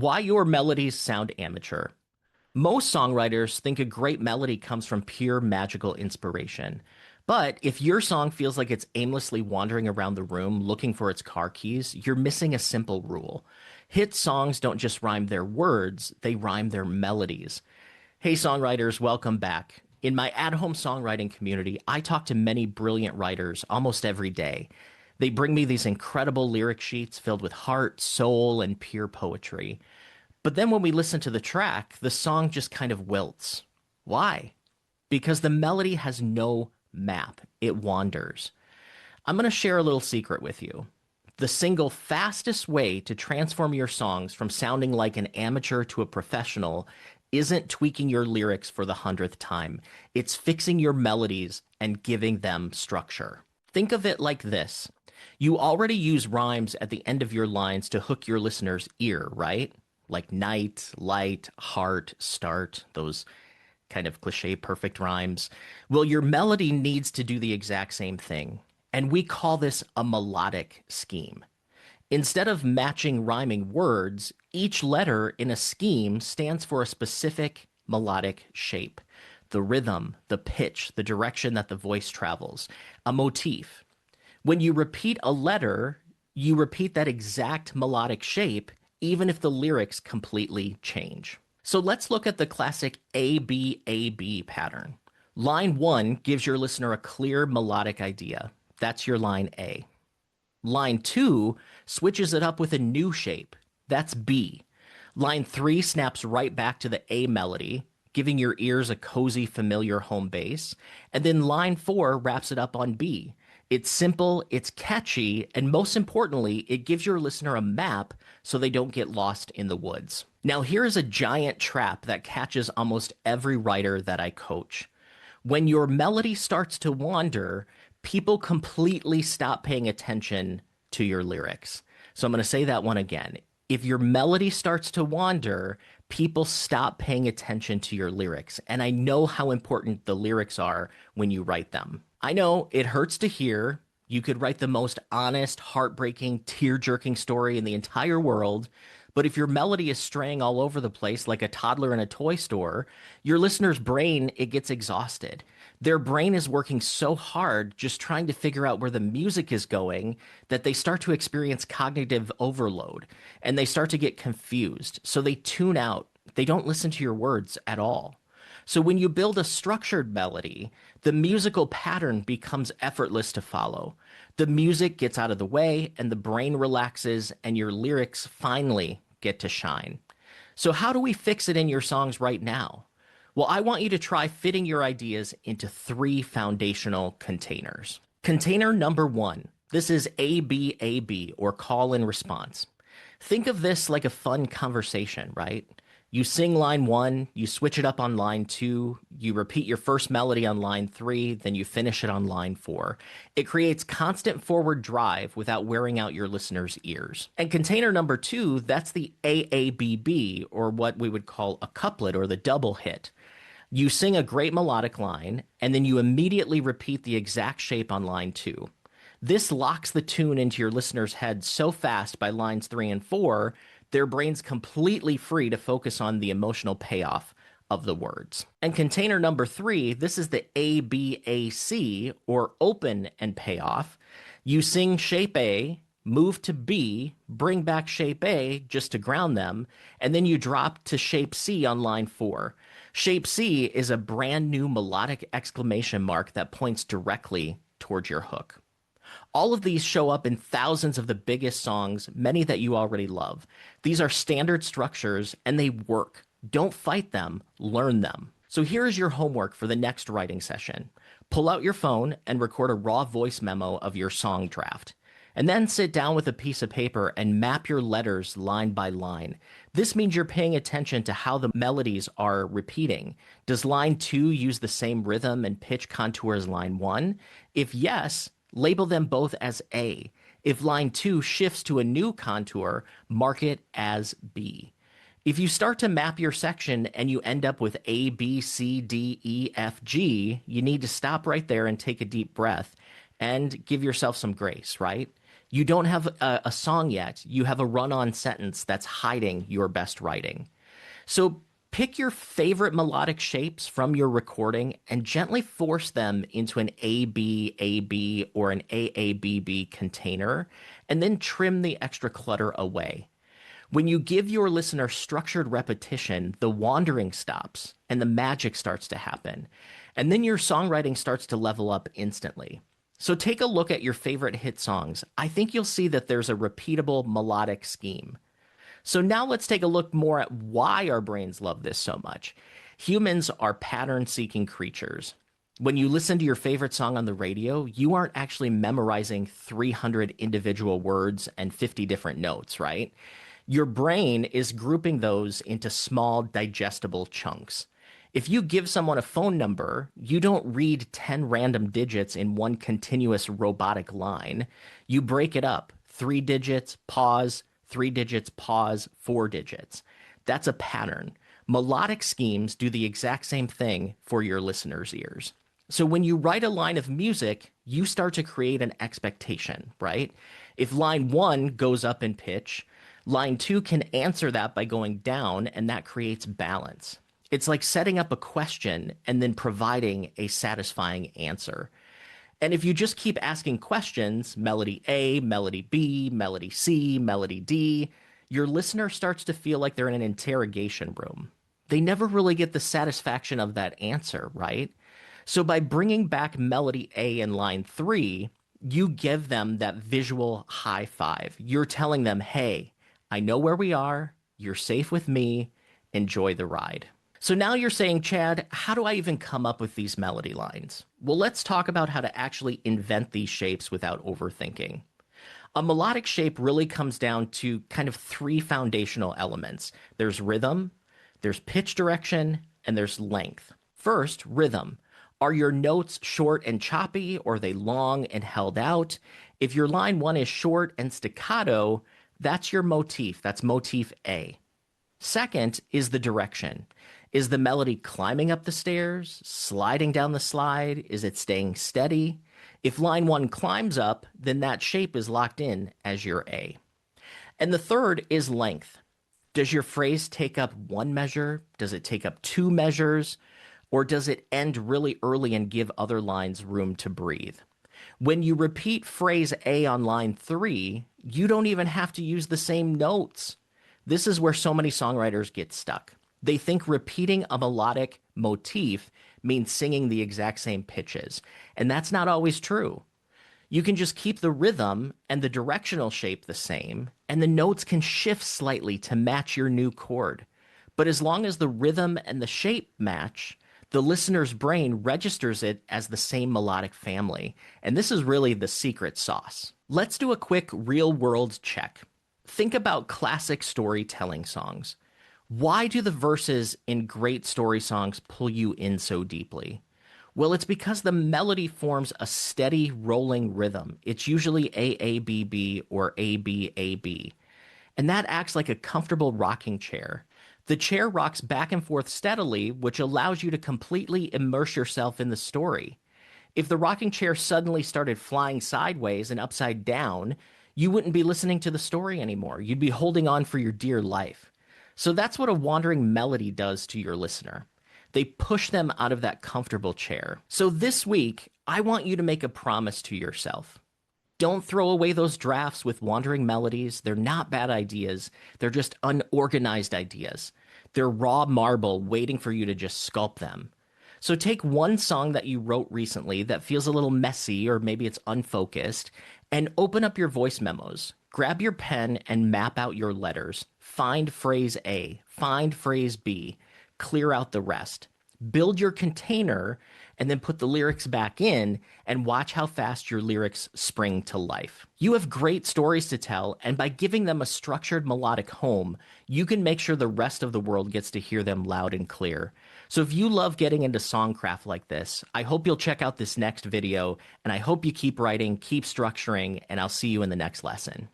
Why your melodies sound amateur. Most songwriters think a great melody comes from pure magical inspiration. But if your song feels like it's aimlessly wandering around the room looking for its car keys, you're missing a simple rule. Hit songs don't just rhyme their words, they rhyme their melodies. Hey, songwriters, welcome back. In my at home songwriting community, I talk to many brilliant writers almost every day. They bring me these incredible lyric sheets filled with heart, soul, and pure poetry. But then when we listen to the track, the song just kind of wilts. Why? Because the melody has no map, it wanders. I'm going to share a little secret with you. The single fastest way to transform your songs from sounding like an amateur to a professional isn't tweaking your lyrics for the 100th time. It's fixing your melodies and giving them structure. Think of it like this. You already use rhymes at the end of your lines to hook your listener's ear, right? Like night, light, heart, start, those kind of cliche perfect rhymes. Well, your melody needs to do the exact same thing. And we call this a melodic scheme. Instead of matching rhyming words, each letter in a scheme stands for a specific melodic shape. The rhythm, the pitch, the direction that the voice travels, a motif. When you repeat a letter, you repeat that exact melodic shape, even if the lyrics completely change. So let's look at the classic A-B-A-B pattern. Line 1 gives your listener a clear melodic idea. That's your line A. Line 2 switches it up with a new shape. That's B. Line 3 snaps right back to the A melody, giving your ears a cozy, familiar home base. And then line 4 wraps it up on B. It's simple, it's catchy, and most importantly, it gives your listener a map so they don't get lost in the woods. Now, here is a giant trap that catches almost every writer that I coach. When your melody starts to wander, people completely stop paying attention to your lyrics. So I'm going to say that one again. If your melody starts to wander, people stop paying attention to your lyrics. And I know how important the lyrics are when you write them. I know it hurts to hear. You could write the most honest, heartbreaking, tear-jerking story in the entire world, but if your melody is straying all over the place like a toddler in a toy store, your listener's brain, it gets exhausted. Their brain is working so hard just trying to figure out where the music is going that they start to experience cognitive overload and they start to get confused. So they tune out. They don't listen to your words at all. So when you build a structured melody, the musical pattern becomes effortless to follow. The music gets out of the way and the brain relaxes and your lyrics finally get to shine. So how do we fix it in your songs right now? Well, I want you to try fitting your ideas into 3 foundational containers. Container number 1, this is ABAB or call and response. Think of this like a fun conversation, right? You sing line 1, you switch it up on line 2, you repeat your first melody on line 3, then you finish it on line 4. It creates constant forward drive without wearing out your listener's ears. And container number 2, that's the AABB, or what we would call a couplet or the double hit. You sing a great melodic line, and then you immediately repeat the exact shape on line 2. This locks the tune into your listener's head so fast by lines 3 and 4, their brain's completely free to focus on the emotional payoff of the words. And container number 3, this is the ABAC, or open and payoff. You sing shape A, move to B, bring back shape A just to ground them, and then you drop to shape C on line 4. Shape C is a brand new melodic exclamation mark that points directly towards your hook. All of these show up in thousands of the biggest songs, many that you already love. These are standard structures and they work. Don't fight them, learn them. So here is your homework for the next writing session. Pull out your phone and record a raw voice memo of your song draft. And then sit down with a piece of paper and map your letters line by line. This means you're paying attention to how the melodies are repeating. Does line 2 use the same rhythm and pitch contour as line 1? If yes, label them both as A. If line 2 shifts to a new contour, mark it as B. If you start to map your section and you end up with A, B, C, D, E, F, G, you need to stop right there and take a deep breath and give yourself some grace, right? You don't have a song yet. You have a run-on sentence that's hiding your best writing. So pick your favorite melodic shapes from your recording and gently force them into an ABAB or an AABB container, and then trim the extra clutter away. When you give your listener structured repetition, the wandering stops and the magic starts to happen. And then your songwriting starts to level up instantly. So take a look at your favorite hit songs. I think you'll see that there's a repeatable melodic scheme. So now let's take a look more at why our brains love this so much. Humans are pattern-seeking creatures. When you listen to your favorite song on the radio, you aren't actually memorizing 300 individual words and 50 different notes, right? Your brain is grouping those into small, digestible chunks. If you give someone a phone number, you don't read 10 random digits in one continuous robotic line. You break it up. 3 digits, pause, 3 digits, pause, 4 digits. That's a pattern. Melodic schemes do the exact same thing for your listeners' ears. So when you write a line of music, you start to create an expectation, right? If line 1 goes up in pitch, line 2 can answer that by going down, and that creates balance. It's like setting up a question and then providing a satisfying answer. And if you just keep asking questions, melody A, melody B, melody C, melody D, your listener starts to feel like they're in an interrogation room. They never really get the satisfaction of that answer, right? So by bringing back melody A in line 3, you give them that visual high five. You're telling them, hey, I know where we are. You're safe with me. Enjoy the ride. So now you're saying, Chad, how do I even come up with these melody lines? Well, let's talk about how to actually invent these shapes without overthinking. A melodic shape really comes down to kind of 3 foundational elements. There's rhythm, there's pitch direction, and there's length. First, rhythm. Are your notes short and choppy, or are they long and held out? If your line 1 is short and staccato, that's your motif. That's motif A. Second is the direction. Is the melody climbing up the stairs, sliding down the slide? Is it staying steady? If line 1 climbs up, then that shape is locked in as your A. And the third is length. Does your phrase take up 1 measure? Does it take up 2 measures? Or does it end really early and give other lines room to breathe? When you repeat phrase A on line 3, you don't even have to use the same notes. This is where so many songwriters get stuck. They think repeating a melodic motif means singing the exact same pitches, and that's not always true. You can just keep the rhythm and the directional shape the same, and the notes can shift slightly to match your new chord. But as long as the rhythm and the shape match, the listener's brain registers it as the same melodic family, and this is really the secret sauce. Let's do a quick real-world check. Think about classic storytelling songs. Why do the verses in great story songs pull you in so deeply? Well, it's because the melody forms a steady rolling rhythm. It's usually AABB or ABAB. And that acts like a comfortable rocking chair. The chair rocks back and forth steadily, which allows you to completely immerse yourself in the story. If the rocking chair suddenly started flying sideways and upside down, you wouldn't be listening to the story anymore. You'd be holding on for your dear life. So that's what a wandering melody does to your listener. They push them out of that comfortable chair. So this week, I want you to make a promise to yourself. Don't throw away those drafts with wandering melodies. They're not bad ideas. They're just unorganized ideas. They're raw marble waiting for you to just sculpt them. So take one song that you wrote recently that feels a little messy or maybe it's unfocused and open up your voice memos. Grab your pen and map out your letters. Find phrase A, find phrase B, clear out the rest. Build your container and then put the lyrics back in and watch how fast your lyrics spring to life. You have great stories to tell, and by giving them a structured melodic home, you can make sure the rest of the world gets to hear them loud and clear. So if you love getting into songcraft like this, I hope you'll check out this next video, and I hope you keep writing, keep structuring, and I'll see you in the next lesson.